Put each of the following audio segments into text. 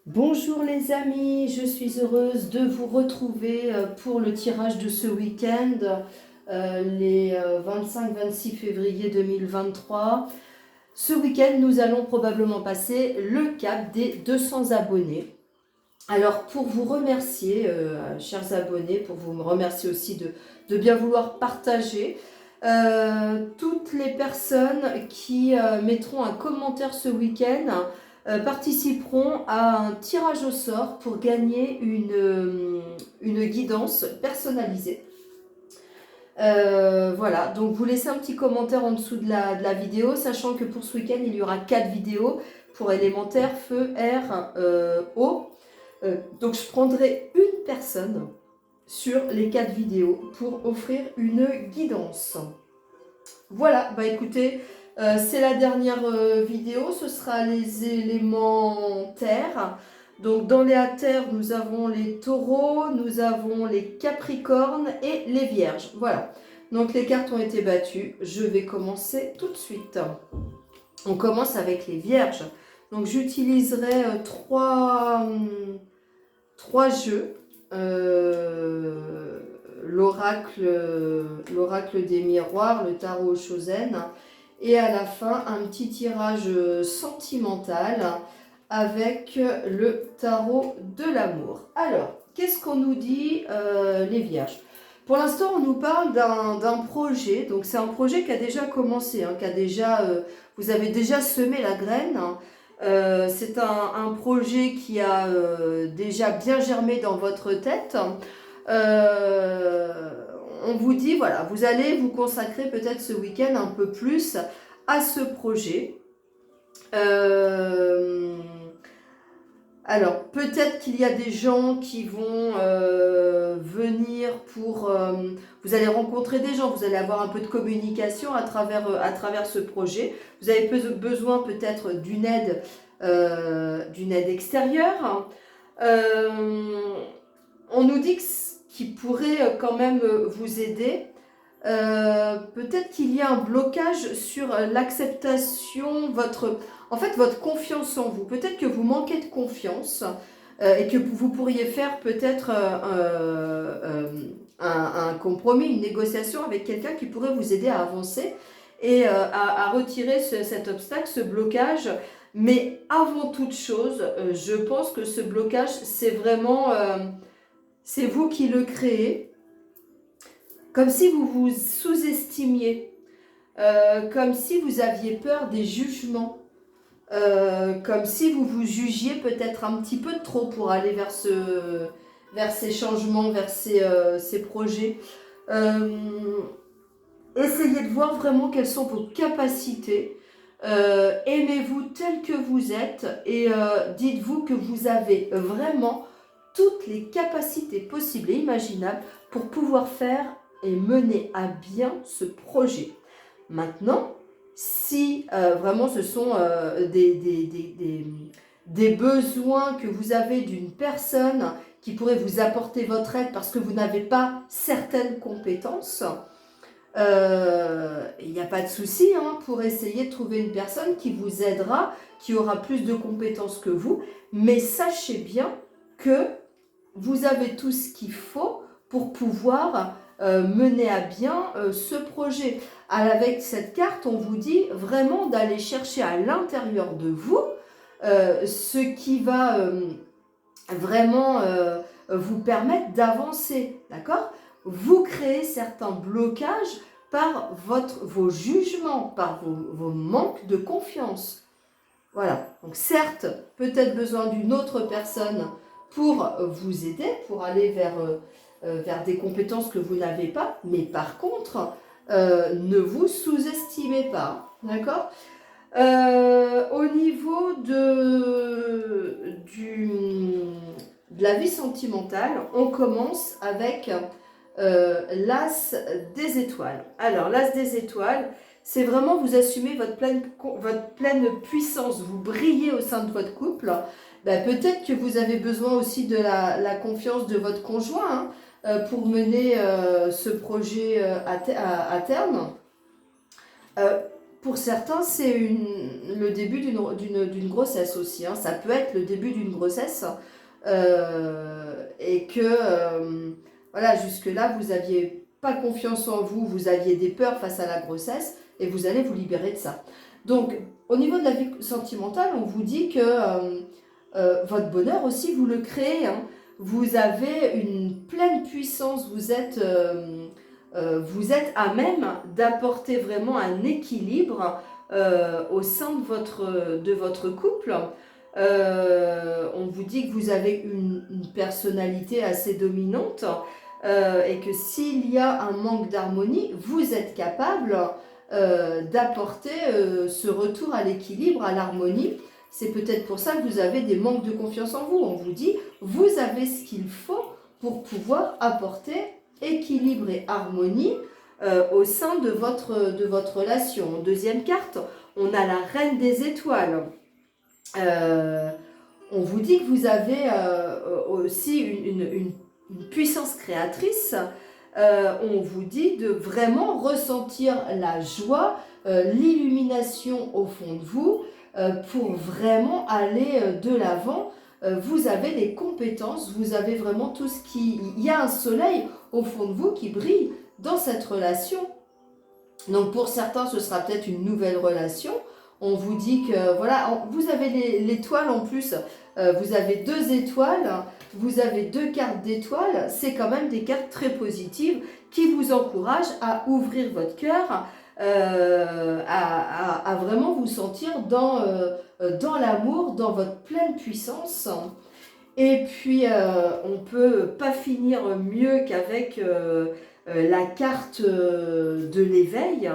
Bonjour les amis, je suis heureuse de vous retrouver pour le tirage de ce week-end, les 25-26 février 2023. Ce week-end, nous allons probablement passer le cap des 200 abonnés. Alors pour vous remercier, chers abonnés, pour vous remercier aussi de bien vouloir partager, toutes les personnes qui mettront un commentaire ce week-end participeront à un tirage au sort pour gagner une guidance personnalisée. Voilà, donc vous laissez un petit commentaire en dessous de la vidéo, sachant que pour ce week-end, il y aura 4 vidéos pour élémentaire, feu, air, eau. Donc je prendrai une personne sur les 4 vidéos pour offrir une guidance. Voilà, bah écoutez, c'est la dernière vidéo, ce sera les éléments terre. Donc dans les terres, nous avons les taureaux, nous avons les capricornes et les vierges. Voilà, donc les cartes ont été battues, je vais commencer tout de suite. On commence avec les vierges. Donc j'utiliserai trois jeux. L'oracle des miroirs, le tarot Chosen, et à la fin un petit tirage sentimental avec le tarot de l'amour. Alors, qu'est-ce qu'on nous dit les vierges? Pour l'instant, on nous parle d'un projet, donc c'est un projet qui a déjà commencé, hein, vous avez déjà semé la graine. C'est un projet qui a déjà bien germé dans votre tête. On vous dit, voilà, vous allez vous consacrer peut-être ce week-end un peu plus à ce projet. Alors, peut-être qu'il y a des gens qui vont venir pour... vous allez rencontrer des gens, vous allez avoir un peu de communication à travers ce projet. Vous avez besoin peut-être d'une aide extérieure. On nous dit qu'il pourrait quand même vous aider. Peut-être qu'il y a un blocage sur l'acceptation, en fait, votre confiance en vous. Peut-être que vous manquez de confiance et que vous pourriez faire peut-être un compromis, une négociation avec quelqu'un qui pourrait vous aider à avancer et à retirer cet obstacle, ce blocage. Mais avant toute chose, je pense que ce blocage, c'est vraiment... c'est vous qui le créez. Comme si vous vous sous-estimiez, comme si vous aviez peur des jugements, comme si vous vous jugiez peut-être un petit peu trop pour aller vers ces changements, vers ces projets. Essayez de voir vraiment quelles sont vos capacités. Aimez-vous tel que vous êtes et dites-vous que vous avez vraiment toutes les capacités possibles et imaginables pour pouvoir faire et mener à bien ce projet. Maintenant, si vraiment ce sont des besoins que vous avez d'une personne qui pourrait vous apporter votre aide parce que vous n'avez pas certaines compétences, il n'y a pas de souci pour essayer de trouver une personne qui vous aidera, qui aura plus de compétences que vous, mais sachez bien que vous avez tout ce qu'il faut pour pouvoir mener à bien ce projet. Avec cette carte, on vous dit vraiment d'aller chercher à l'intérieur de vous ce qui va vraiment vous permettre d'avancer, d'accord? Vous créez certains blocages par vos jugements, par vos manques de confiance. Voilà, donc certes, peut-être besoin d'une autre personne pour vous aider, pour aller vers des compétences que vous n'avez pas, mais par contre, ne vous sous-estimez pas, d'accord? Au niveau de la vie sentimentale, on commence avec l'As des étoiles. Alors, l'As des étoiles, c'est vraiment vous assumez votre pleine puissance, vous brillez au sein de votre couple. Ben, peut-être que vous avez besoin aussi de la confiance de votre conjoint pour mener ce projet à terme. pour certains, c'est le début d'une grossesse aussi, hein. Ça peut être le début d'une grossesse et que, voilà, jusque-là, vous n'aviez pas confiance en vous, vous aviez des peurs face à la grossesse et vous allez vous libérer de ça. Donc, au niveau de la vie sentimentale, on vous dit que votre bonheur aussi, vous le créez, hein. Vous avez une pleine puissance, vous êtes à même d'apporter vraiment un équilibre au sein de votre couple. On vous dit que vous avez une personnalité assez dominante et que s'il y a un manque d'harmonie, vous êtes capable d'apporter ce retour à l'équilibre, à l'harmonie. C'est peut-être pour ça que vous avez des manques de confiance en vous. On vous dit, vous avez ce qu'il faut pour pouvoir apporter équilibre et harmonie au sein de votre relation. En deuxième carte, on a la reine des étoiles. On vous dit que vous avez aussi une puissance créatrice. On vous dit de vraiment ressentir la joie, l'illumination au fond de vous pour vraiment aller de l'avant. Vous avez les compétences, vous avez vraiment tout ce qui... Il y a un soleil au fond de vous qui brille dans cette relation. Donc pour certains, ce sera peut-être une nouvelle relation. On vous dit que, voilà, vous avez l'étoile en plus, vous avez 2 étoiles, vous avez 2 cartes d'étoiles, c'est quand même des cartes très positives qui vous encouragent à ouvrir votre cœur, à vraiment vous sentir dans l'amour, dans votre pleine puissance. Et puis, on ne peut pas finir mieux qu'avec la carte de l'éveil.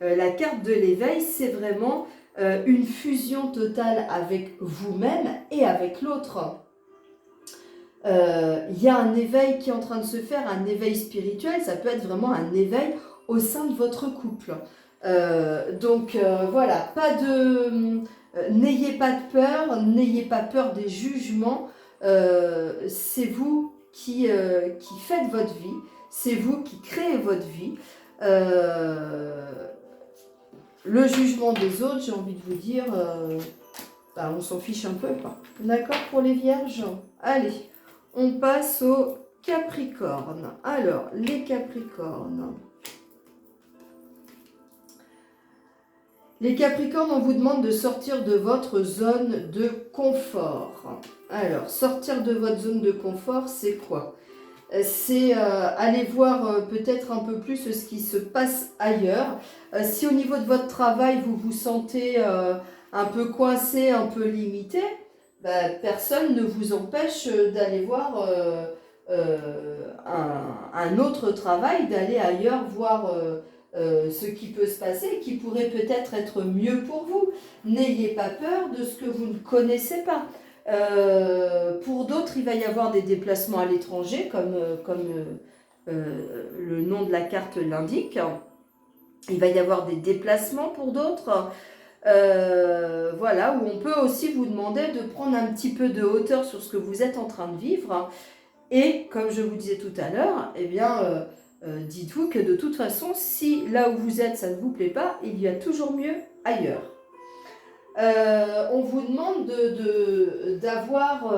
La carte de l'éveil, c'est vraiment une fusion totale avec vous-même et avec l'autre. Il y a un éveil qui est en train de se faire, un éveil spirituel, ça peut être vraiment un éveil au sein de votre couple. Donc voilà, n'ayez pas de peur, n'ayez pas peur des jugements. C'est vous qui faites votre vie, c'est vous qui créez votre vie. Le jugement des autres, j'ai envie de vous dire, on s'en fiche un peu, quoi. D'accord pour les vierges? Allez, on passe aux Capricornes. Alors, les Capricornes. Les Capricornes, on vous demande de sortir de votre zone de confort. Alors, sortir de votre zone de confort, c'est quoi? C'est aller voir peut-être un peu plus ce qui se passe ailleurs. Si au niveau de votre travail, vous vous sentez un peu coincé, un peu limité, personne ne vous empêche d'aller voir un autre travail, d'aller ailleurs voir ce qui peut se passer, qui pourrait peut-être être mieux pour vous. N'ayez pas peur de ce que vous ne connaissez pas. Pour d'autres, il va y avoir des déplacements à l'étranger, comme le nom de la carte l'indique. Il va y avoir des déplacements pour d'autres. Voilà, où on peut aussi vous demander de prendre un petit peu de hauteur sur ce que vous êtes en train de vivre. Et comme je vous disais tout à l'heure, eh bien, dites-vous que de toute façon, si là où vous êtes, ça ne vous plaît pas, il y a toujours mieux ailleurs. On vous demande d'avoir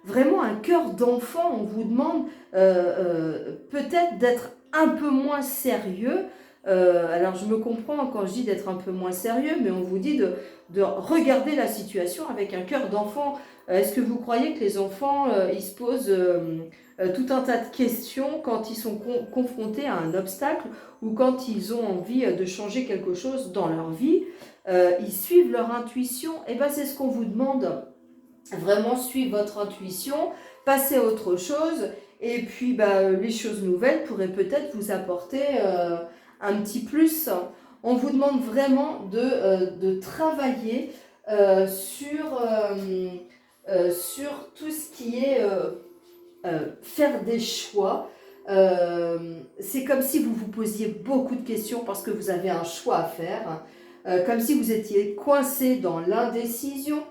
vraiment un cœur d'enfant. On vous demande peut-être d'être un peu moins sérieux. Alors je me comprends quand je dis d'être un peu moins sérieux, mais on vous dit de regarder la situation avec un cœur d'enfant. Est-ce que vous croyez que les enfants, ils se posent tout un tas de questions quand ils sont confrontés à un obstacle ou quand ils ont envie de changer quelque chose dans leur vie? Ils suivent leur intuition. Et bien c'est ce qu'on vous demande. Vraiment suivre votre intuition, passer à autre chose. Et puis les choses nouvelles pourraient peut-être vous apporter un petit plus. On vous demande vraiment de travailler sur tout ce qui est faire des choix. C'est comme si vous vous posiez beaucoup de questions parce que vous avez un choix à faire. Comme si vous étiez coincé dans l'indécision.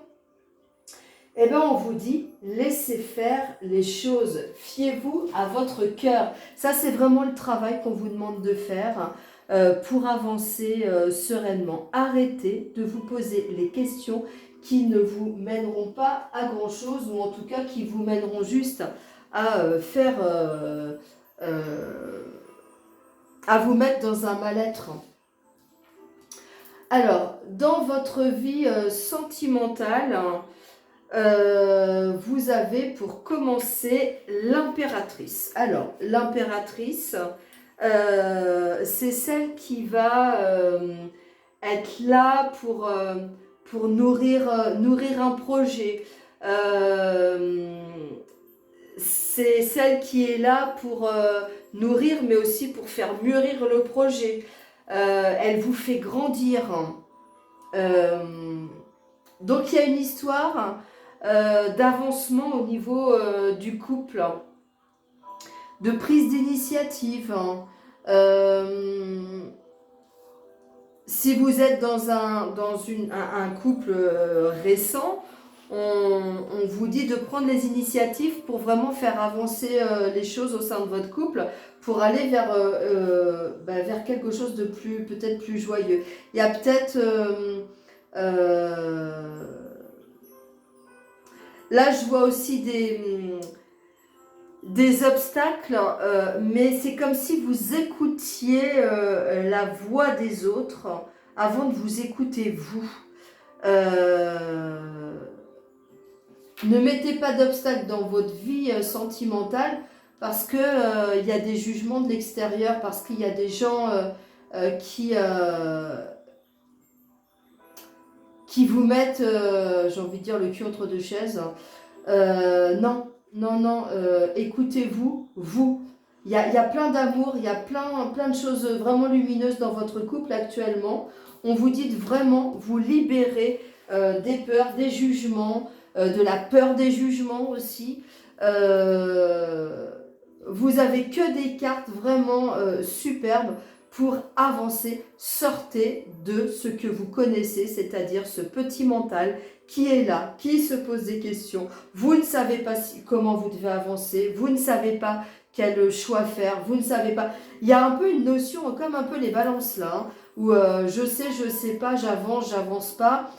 Eh bien, on vous dit, laissez faire les choses. Fiez-vous à votre cœur. Ça, c'est vraiment le travail qu'on vous demande de faire. pour avancer sereinement. Arrêtez de vous poser les questions qui ne vous mèneront pas à grand chose, ou en tout cas qui vous mèneront juste à à vous mettre dans un mal-être. Alors, dans votre vie sentimentale, vous avez pour commencer l'impératrice. Alors, l'impératrice, c'est celle qui va être là pour nourrir un projet. C'est celle qui est là pour nourrir, mais aussi pour faire mûrir le projet. Elle vous fait grandir. Donc il y a une histoire d'avancement au niveau du couple, de prise d'initiative. Si vous êtes dans un couple récent, on vous dit de prendre les initiatives pour vraiment faire avancer les choses au sein de votre couple, pour aller vers quelque chose de peut-être plus joyeux. Il y a peut-être... là, je vois aussi des obstacles, mais c'est comme si vous écoutiez la voix des autres avant de vous écouter vous. Ne mettez pas d'obstacles dans votre vie sentimentale, parce que il y a des jugements de l'extérieur, parce qu'il y a des gens qui vous mettent, j'ai envie de dire, le cul entre deux chaises. Non, écoutez-vous, vous. Il y a plein d'amour, il y a plein de choses vraiment lumineuses dans votre couple actuellement. On vous dit de vraiment vous libérer des peurs, des jugements, de la peur des jugements aussi. Vous avez que des cartes vraiment superbes pour avancer. Sortez de ce que vous connaissez, c'est-à-dire ce petit mental qui est là, qui se pose des questions. Vous ne savez pas comment vous devez avancer, vous ne savez pas quel choix faire, vous ne savez pas. Il y a un peu une notion, comme un peu les balances là, hein, où je sais pas, j'avance pas,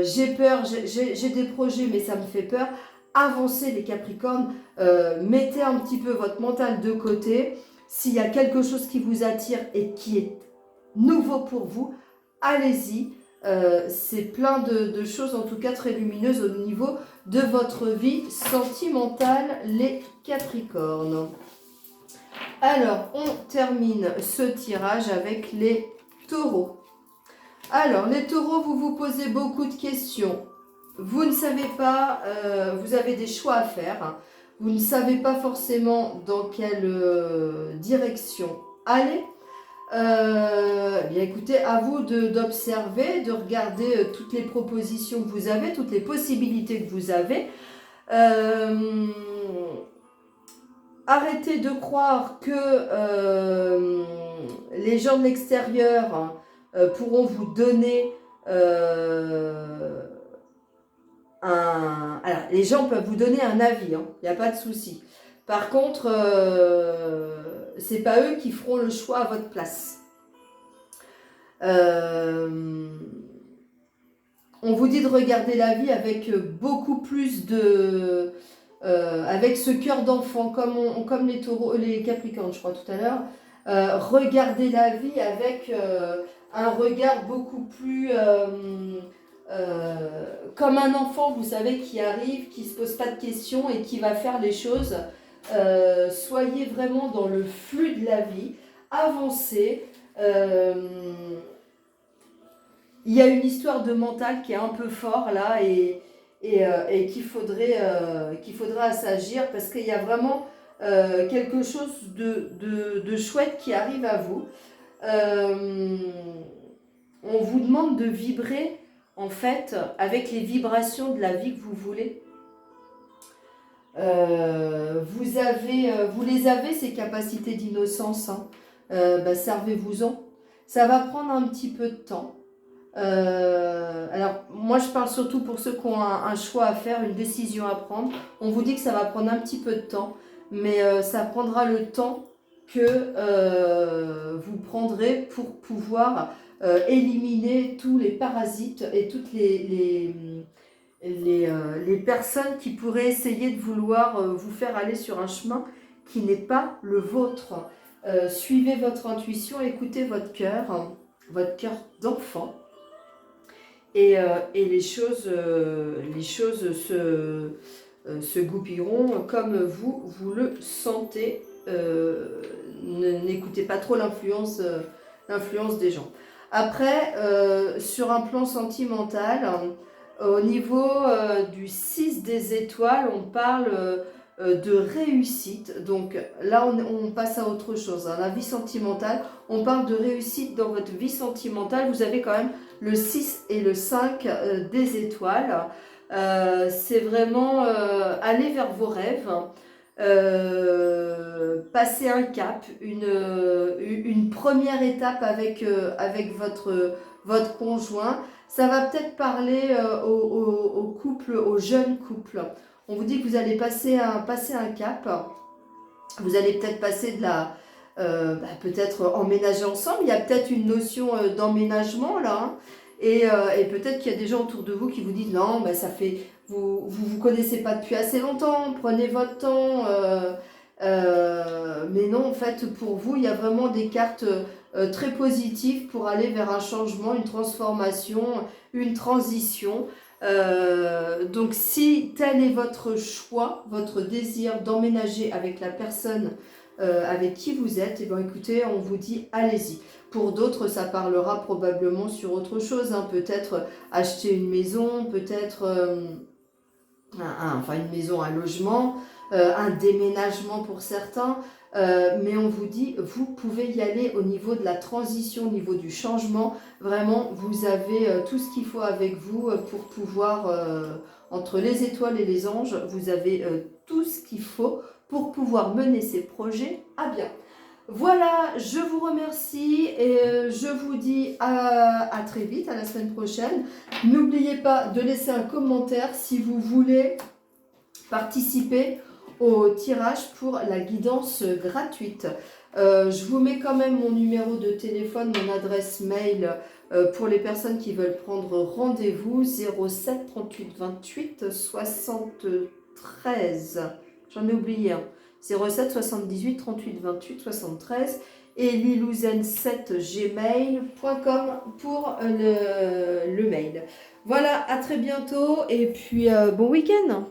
j'ai peur, j'ai des projets mais ça me fait peur. Avancez les Capricornes, mettez un petit peu votre mental de côté. S'il y a quelque chose qui vous attire et qui est nouveau pour vous, allez-y. C'est plein de choses, en tout cas très lumineuses au niveau de votre vie sentimentale, les Capricornes. Alors, on termine ce tirage avec les Taureaux. Alors, les Taureaux, vous vous posez beaucoup de questions. Vous ne savez pas, vous avez des choix à faire. Vous ne savez pas forcément dans quelle direction aller. Bien écoutez, à vous d'observer, de regarder toutes les propositions que vous avez, toutes les possibilités que vous avez. Arrêtez de croire que les gens de l'extérieur pourront vous donner alors, les gens peuvent vous donner un avis, il n'y a pas de souci. Par contre, c'est pas eux qui feront le choix à votre place. On vous dit de regarder la vie avec beaucoup plus de... avec ce cœur d'enfant, comme les taureaux, les capricornes, je crois, tout à l'heure. Regardez la vie avec un regard beaucoup plus... comme un enfant, vous savez, qui arrive, qui ne se pose pas de questions et qui va faire les choses. Soyez vraiment dans le flux de la vie, avancez. Il y a une histoire de mental qui est un peu fort là et qu'il faudrait s'agir, parce qu'il y a vraiment quelque chose de chouette qui arrive à vous. On vous demande de vibrer en fait avec les vibrations de la vie que vous voulez. Vous les avez, ces capacités d'innocence, hein. Servez-vous-en. Ça va prendre un petit peu de temps. Alors moi je parle surtout pour ceux qui ont un choix à faire, une décision à prendre. On vous dit que ça va prendre un petit peu de temps, mais ça prendra le temps que vous prendrez pour pouvoir éliminer tous les parasites et toutes les personnes qui pourraient essayer de vouloir vous faire aller sur un chemin qui n'est pas le vôtre. Suivez votre intuition, écoutez votre cœur d'enfant, et les choses se goupilleront comme vous le sentez. N'écoutez pas trop l'influence des gens. Après, sur un plan sentimental, au niveau du 6 des étoiles, on parle de réussite. Donc là, on passe à autre chose. Hein. La vie sentimentale, on parle de réussite dans votre vie sentimentale. Vous avez quand même le 6 et le 5 des étoiles. C'est vraiment aller vers vos rêves. Passer un cap, une première étape avec votre conjoint. Ça va peut-être parler au couple, aux jeunes couples. On vous dit que vous allez passer un cap. Vous allez peut-être passer de la... peut-être emménager ensemble. Il y a peut-être une notion d'emménagement là. Hein. Et peut-être qu'il y a des gens autour de vous qui vous disent non, ça fait... Vous connaissez pas depuis assez longtemps, prenez votre temps. Mais non, en fait, pour vous, il y a vraiment des cartes très positives pour aller vers un changement, une transformation, une transition. Donc, si tel est votre choix, votre désir d'emménager avec la personne avec qui vous êtes, et bien écoutez, on vous dit allez-y. Pour d'autres, ça parlera probablement sur autre chose, hein. Peut-être acheter une maison, peut-être une maison, un logement, un déménagement pour certains. Mais on vous dit, vous pouvez y aller au niveau de la transition, au niveau du changement. Vraiment, vous avez tout ce qu'il faut avec vous pour pouvoir, entre les étoiles et les anges, vous avez tout ce qu'il faut pour pouvoir mener ces projets à bien. Voilà, je vous remercie et je vous dis à très vite, à la semaine prochaine. N'oubliez pas de laisser un commentaire si vous voulez participer au tirage pour la guidance gratuite. Je vous mets quand même mon numéro de téléphone, mon adresse mail pour les personnes qui veulent prendre rendez-vous, 07 38 28 73. J'en ai oublié un. 07 78 38 28 73 et lilouzen7gmail.com pour le mail. Voilà, à très bientôt et puis bon week-end.